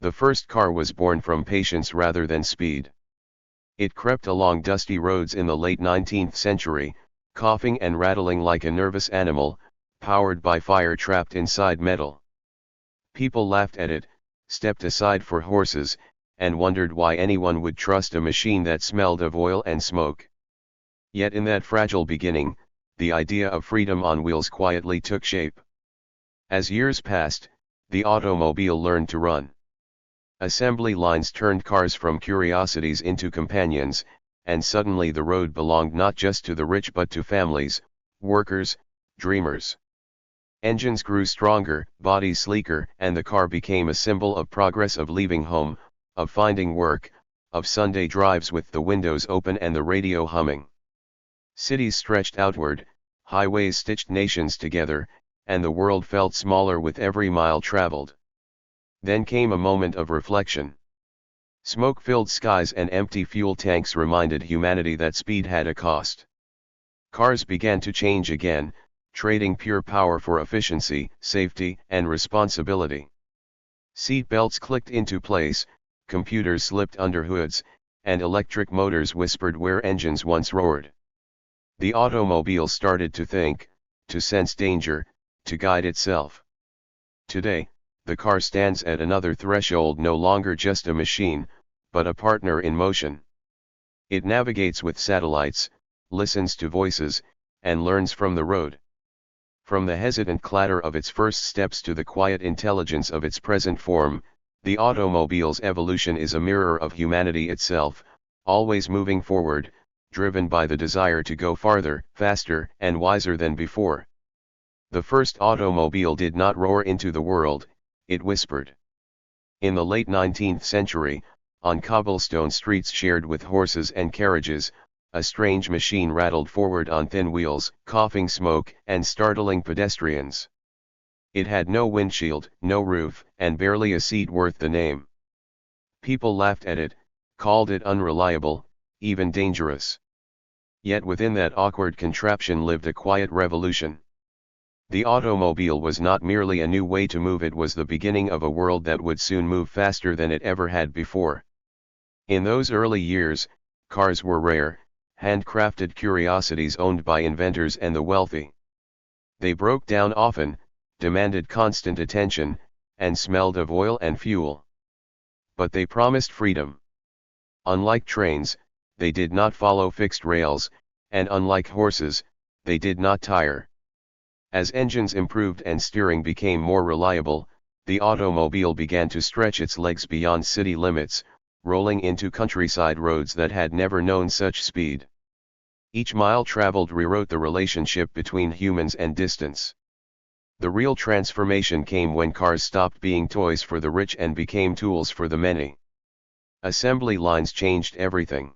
The first car was born from patience rather than speed. It crept along dusty roads in the late 19th century, coughing and rattling like a nervous animal, powered by fire trapped inside metal. People laughed at it, stepped aside for horses, and wondered why anyone would trust a machine that smelled of oil and smoke. Yet in that fragile beginning, the idea of freedom on wheels quietly took shape. As years passed, the automobile learned to run. Assembly lines turned cars from curiosities into companions, and suddenly the road belonged not just to the rich but to families, workers, dreamers. Engines grew stronger, bodies sleeker, and the car became a symbol of progress, of leaving home, of finding work, of Sunday drives with the windows open and the radio humming. Cities stretched outward, highways stitched nations together, and the world felt smaller with every mile traveled. Then came a moment of reflection. Smoke-filled skies and empty fuel tanks reminded humanity that speed had a cost. Cars began to change again, trading pure power for efficiency, safety, and responsibility. Seat belts clicked into place, computers slipped under hoods, and electric motors whispered where engines once roared. The automobile started to think, to sense danger, to guide itself. Today, the car stands at another threshold, no longer just a machine, but a partner in motion. It navigates with satellites, listens to voices, and learns from the road. From the hesitant clatter of its first steps to the quiet intelligence of its present form, the automobile's evolution is a mirror of humanity itself, always moving forward, driven by the desire to go farther, faster, and wiser than before. The first automobile did not roar into the world, it whispered. In the late 19th century, on cobblestone streets shared with horses and carriages, a strange machine rattled forward on thin wheels, coughing smoke and startling pedestrians. It had no windshield, no roof, and barely a seat worth the name. People laughed at it, called it unreliable, even dangerous. Yet within that awkward contraption lived a quiet revolution. The automobile was not merely a new way to move, it was the beginning of a world that would soon move faster than it ever had before. In those early years, cars were rare, handcrafted curiosities owned by inventors and the wealthy. They broke down often, demanded constant attention, and smelled of oil and fuel. But they promised freedom. Unlike trains, they did not follow fixed rails, and unlike horses, they did not tire. As engines improved and steering became more reliable, the automobile began to stretch its legs beyond city limits, rolling into countryside roads that had never known such speed. Each mile traveled rewrote the relationship between humans and distance. The real transformation came when cars stopped being toys for the rich and became tools for the many. Assembly lines changed everything.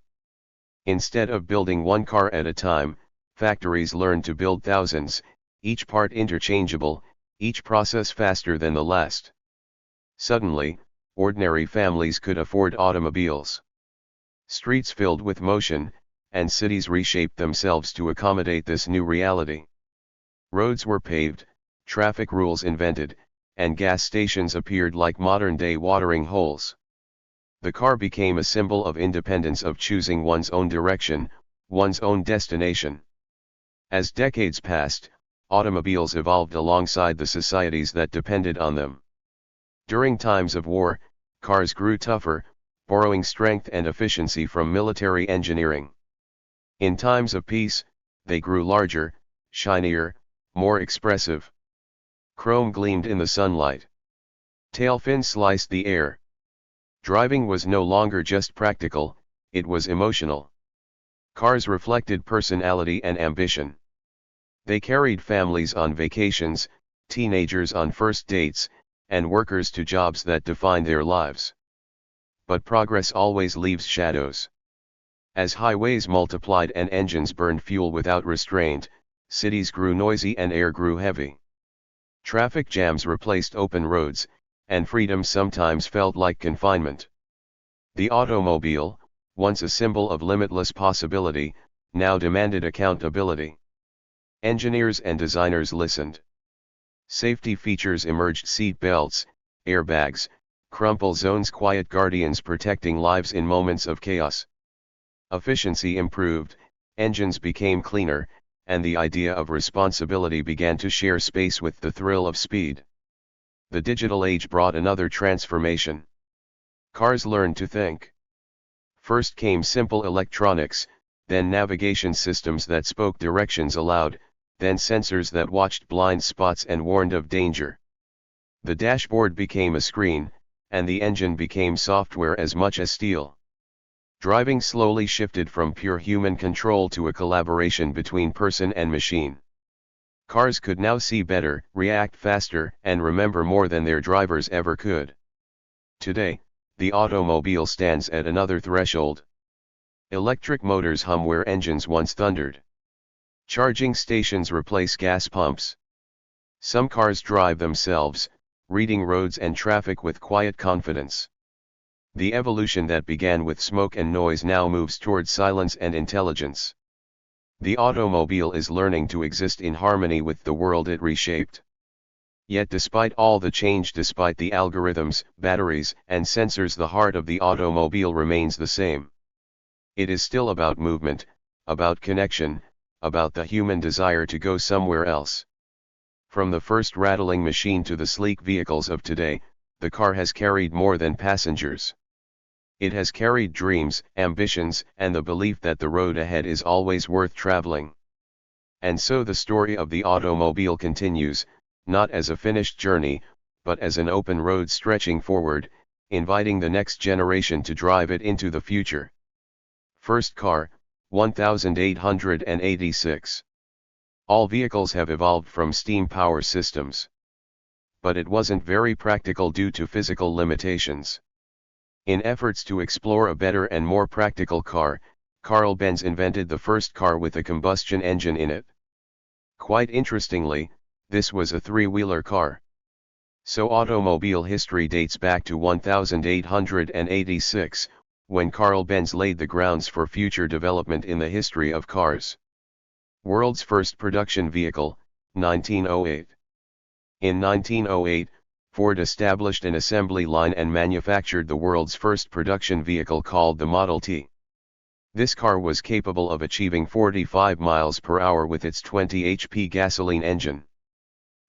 Instead of building one car at a time, factories learned to build thousands, each part interchangeable, each process faster than the last. Suddenly, ordinary families could afford automobiles. Streets filled with motion, and cities reshaped themselves to accommodate this new reality. Roads were paved, traffic rules invented, and gas stations appeared like modern-day watering holes. The car became a symbol of independence, of choosing one's own direction, one's own destination. As decades passed, automobiles evolved alongside the societies that depended on them. During times of war, cars grew tougher, borrowing strength and efficiency from military engineering. In times of peace, they grew larger, shinier, more expressive. Chrome gleamed in the sunlight. Tail fins sliced the air. Driving was no longer just practical, it was emotional. Cars reflected personality and ambition. They carried families on vacations, teenagers on first dates, and workers to jobs that defined their lives. But progress always leaves shadows. As highways multiplied and engines burned fuel without restraint, cities grew noisy and air grew heavy. Traffic jams replaced open roads, and freedom sometimes felt like confinement. The automobile, once a symbol of limitless possibility, now demanded accountability. Engineers and designers listened. Safety features emerged: seat belts, airbags, crumple zones, quiet guardians protecting lives in moments of chaos. Efficiency improved, engines became cleaner, and the idea of responsibility began to share space with the thrill of speed. The digital age brought another transformation. Cars learned to think. First came simple electronics, then navigation systems that spoke directions aloud, then sensors that watched blind spots and warned of danger. The dashboard became a screen, and the engine became software as much as steel. Driving slowly shifted from pure human control to a collaboration between person and machine. Cars could now see better, react faster, and remember more than their drivers ever could. Today, the automobile stands at another threshold. Electric motors hum where engines once thundered. Charging stations replace gas pumps. Some cars drive themselves, reading roads and traffic with quiet confidence. The evolution that began with smoke and noise now moves towards silence and intelligence. The automobile is learning to exist in harmony with the world it reshaped. Yet despite all the change, despite the algorithms, batteries, and sensors, the heart of the automobile remains the same. It is still about movement, about connection, about the human desire to go somewhere else. From the first rattling machine to the sleek vehicles of today, the car has carried more than passengers. It has carried dreams, ambitions, and the belief that the road ahead is always worth traveling. And so the story of the automobile continues, not as a finished journey, but as an open road stretching forward, inviting the next generation to drive it into the future. First car, 1886. All vehicles have evolved from steam power systems. But it wasn't very practical due to physical limitations. In efforts to explore a better and more practical car, Carl Benz invented the first car with a combustion engine in it. Quite interestingly, this was a three-wheeler car. So automobile history dates back to 1886, when Carl Benz laid the grounds for future development in the history of cars. World's first production vehicle, 1908. In 1908, Ford established an assembly line and manufactured the world's first production vehicle called the Model T. This car was capable of achieving 45 miles per hour with its 20 HP gasoline engine.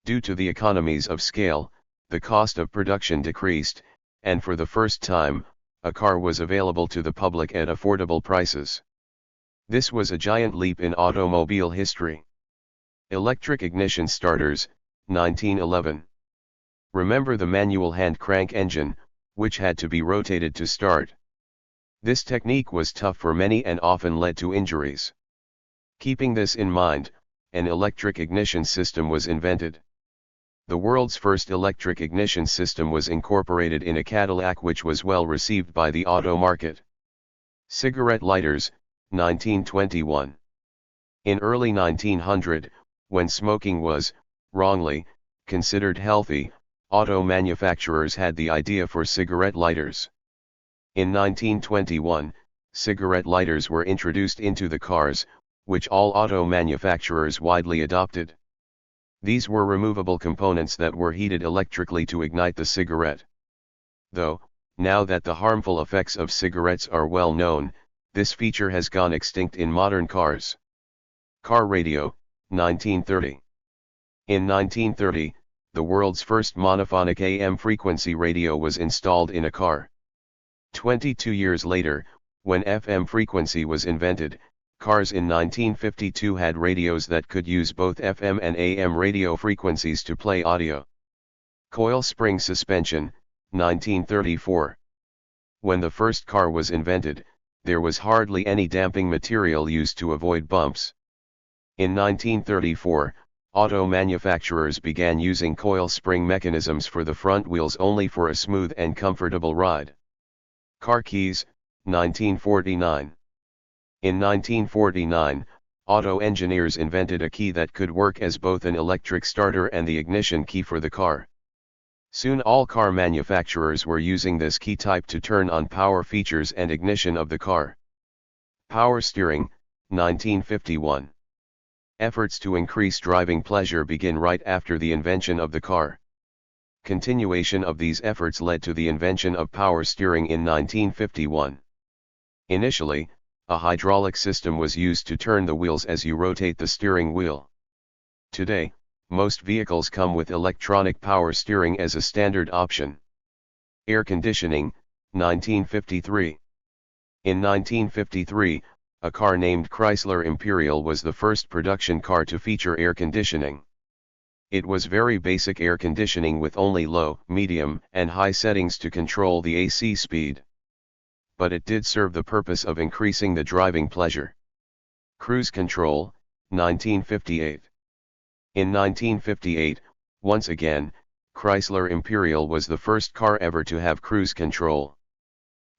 Due to the economies of scale, the cost of production decreased, and for the first time, a car was available to the public at affordable prices. This was a giant leap in automobile history. Electric ignition starters, 1911. Remember the manual hand crank engine, which had to be rotated to start. This technique was tough for many and often led to injuries. Keeping this in mind, an electric ignition system was invented. The world's first electric ignition system was incorporated in a Cadillac, which was well received by the auto market. Cigarette lighters, 1921. In early 1900, when smoking was, wrongly, considered healthy, auto manufacturers had the idea for cigarette lighters. In 1921, cigarette lighters were introduced into the cars, which all auto manufacturers widely adopted. These were removable components that were heated electrically to ignite the cigarette. Though, now that the harmful effects of cigarettes are well known, this feature has gone extinct in modern cars. Car radio, 1930. In 1930, the world's first monophonic AM frequency radio was installed in a car. 22 years later, when FM frequency was invented, cars in 1952 had radios that could use both FM and AM radio frequencies to play audio. Coil spring suspension, 1934. When the first car was invented, there was hardly any damping material used to avoid bumps. In 1934, auto manufacturers began using coil spring mechanisms for the front wheels only for a smooth and comfortable ride. Car keys, 1949. In 1949, auto engineers invented a key that could work as both an electric starter and the ignition key for the car. Soon all car manufacturers were using this key type to turn on power features and ignition of the car. Power steering, 1951. Efforts to increase driving pleasure begin right after the invention of the car. Continuation of these efforts led to the invention of power steering in 1951. Initially, a hydraulic system was used to turn the wheels as you rotate the steering wheel. Today, most vehicles come with electronic power steering as a standard option. Air conditioning, 1953. In 1953, a car named Chrysler Imperial was the first production car to feature air conditioning. It was very basic air conditioning with only low, medium, and high settings to control the AC speed. But it did serve the purpose of increasing the driving pleasure. Cruise control, 1958. In 1958, once again, Chrysler Imperial was the first car ever to have cruise control.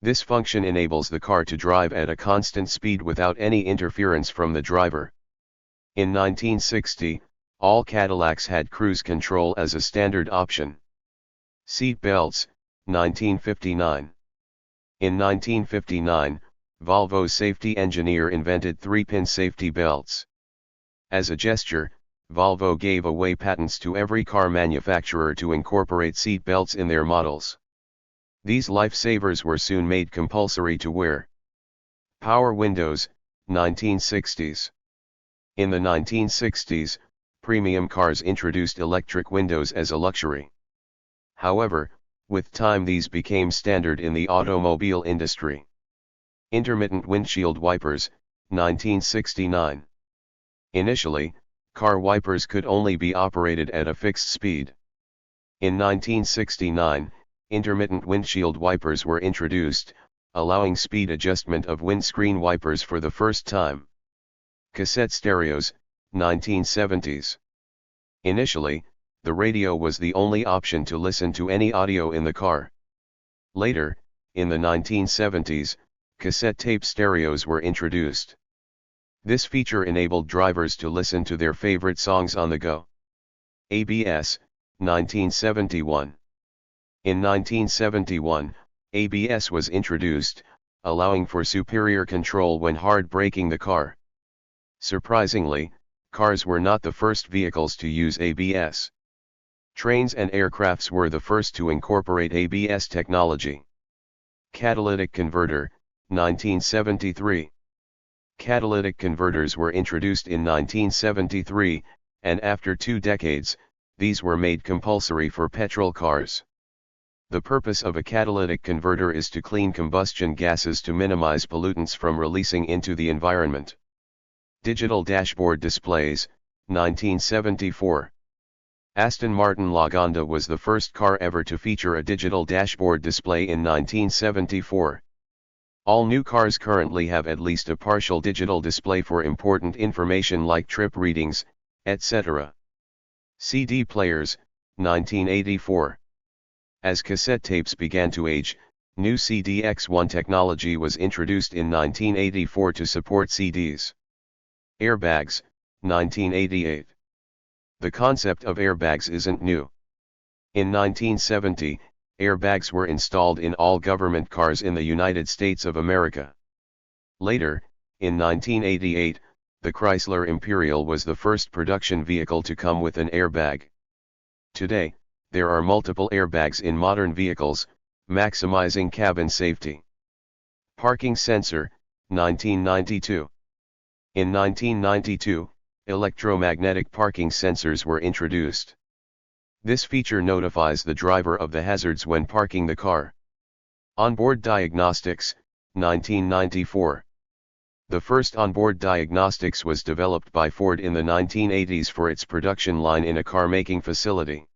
This function enables the car to drive at a constant speed without any interference from the driver. In 1960, all Cadillacs had cruise control as a standard option. Seat belts, 1959. In 1959, Volvo's safety engineer invented 3-pin safety belts. As a gesture, Volvo gave away patents to every car manufacturer to incorporate seat belts in their models. These lifesavers were soon made compulsory to wear. Power windows, 1960s. In the 1960s, premium cars introduced electric windows as a luxury. However, with time these became standard in the automobile industry. Intermittent windshield wipers, 1969. Initially, car wipers could only be operated at a fixed speed. In 1969, intermittent windshield wipers were introduced, allowing speed adjustment of windscreen wipers for the first time. Cassette stereos, 1970s. Initially, the radio was the only option to listen to any audio in the car. Later, in the 1970s, cassette tape stereos were introduced. This feature enabled drivers to listen to their favorite songs on the go. ABS, 1971. In 1971, ABS was introduced, allowing for superior control when hard braking the car. Surprisingly, cars were not the first vehicles to use ABS. Trains and aircrafts were the first to incorporate ABS technology. Catalytic converter, 1973. Catalytic converters were introduced in 1973, and after 2 decades, these were made compulsory for petrol cars. The purpose of a catalytic converter is to clean combustion gases to minimize pollutants from releasing into the environment. Digital dashboard displays, 1974. Aston Martin Lagonda was the first car ever to feature a digital dashboard display in 1974. All new cars currently have at least a partial digital display for important information like trip readings, etc. CD players, 1984. As cassette tapes began to age, new CDX1 technology was introduced in 1984 to support CDs. Airbags, 1988. The concept of airbags isn't new. In 1970, airbags were installed in all government cars in the United States of America. Later, in 1988, the Chrysler Imperial was the first production vehicle to come with an airbag. Today, there are multiple airbags in modern vehicles, maximizing cabin safety. Parking sensor, 1992. In 1992, electromagnetic parking sensors were introduced. This feature notifies the driver of the hazards when parking the car. Onboard diagnostics, 1994. The first onboard diagnostics was developed by Ford in the 1980s for its production line in a car-making facility.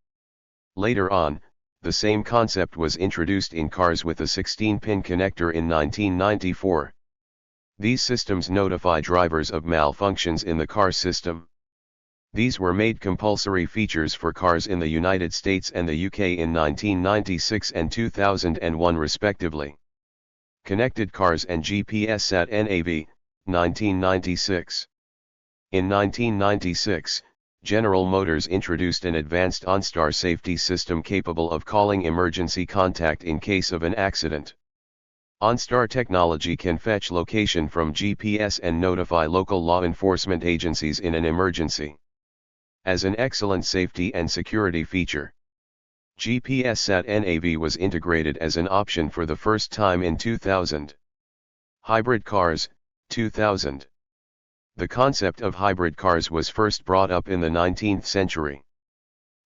Later on, the same concept was introduced in cars with a 16-pin connector in 1994. These systems notify drivers of malfunctions in the car system. These were made compulsory features for cars in the United States and the UK in 1996 and 2001 respectively. Connected cars and GPS Sat NAV, 1996. In 1996, General Motors introduced an advanced OnStar safety system capable of calling emergency contact in case of an accident. OnStar technology can fetch location from GPS and notify local law enforcement agencies in an emergency. As an excellent safety and security feature. GPS Sat NAV was integrated as an option for the first time in 2000. Hybrid cars, 2000. The concept of hybrid cars was first brought up in the 19th century.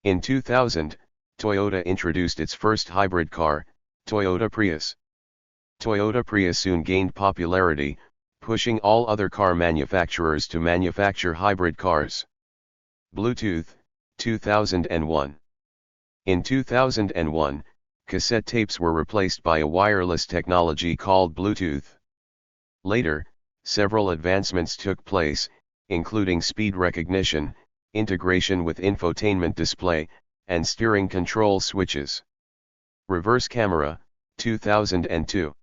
In 2000, Toyota introduced its first hybrid car, Toyota Prius. Toyota Prius soon gained popularity, pushing all other car manufacturers to manufacture hybrid cars. Bluetooth, 2001. In 2001, cassette tapes were replaced by a wireless technology called Bluetooth. Later, several advancements took place, including speed recognition, integration with infotainment display, and steering control switches. Reverse camera, 2002.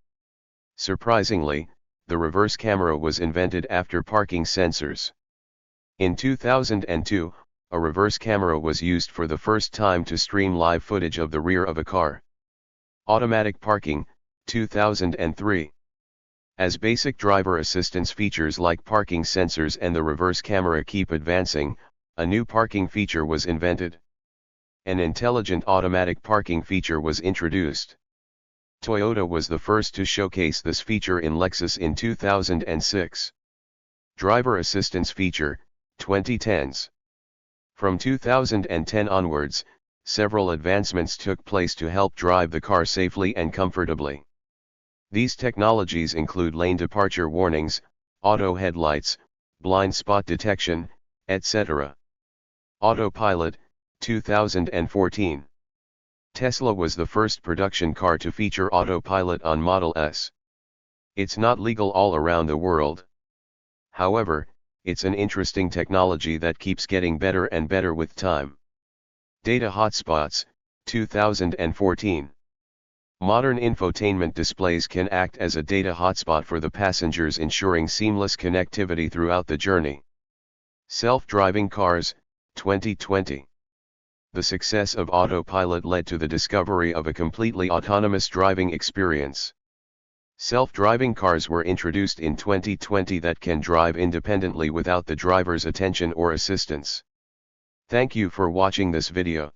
Surprisingly, the reverse camera was invented after parking sensors. In 2002, a reverse camera was used for the first time to stream live footage of the rear of a car. Automatic parking, 2003. As basic driver assistance features like parking sensors and the reverse camera keep advancing, a new parking feature was invented. An intelligent automatic parking feature was introduced. Toyota was the first to showcase this feature in Lexus in 2006. Driver assistance feature, 2010s. From 2010 onwards, several advancements took place to help drive the car safely and comfortably. These technologies include lane departure warnings, auto headlights, blind spot detection, etc. Autopilot, 2014. Tesla was the first production car to feature autopilot on Model S. It's not legal all around the world. However, it's an interesting technology that keeps getting better and better with time. Data hotspots, 2014. Modern infotainment displays can act as a data hotspot for the passengers, ensuring seamless connectivity throughout the journey. Self-driving cars, 2020. The success of autopilot led to the discovery of a completely autonomous driving experience. Self-driving cars were introduced in 2020 that can drive independently without the driver's attention or assistance. Thank you for watching this video.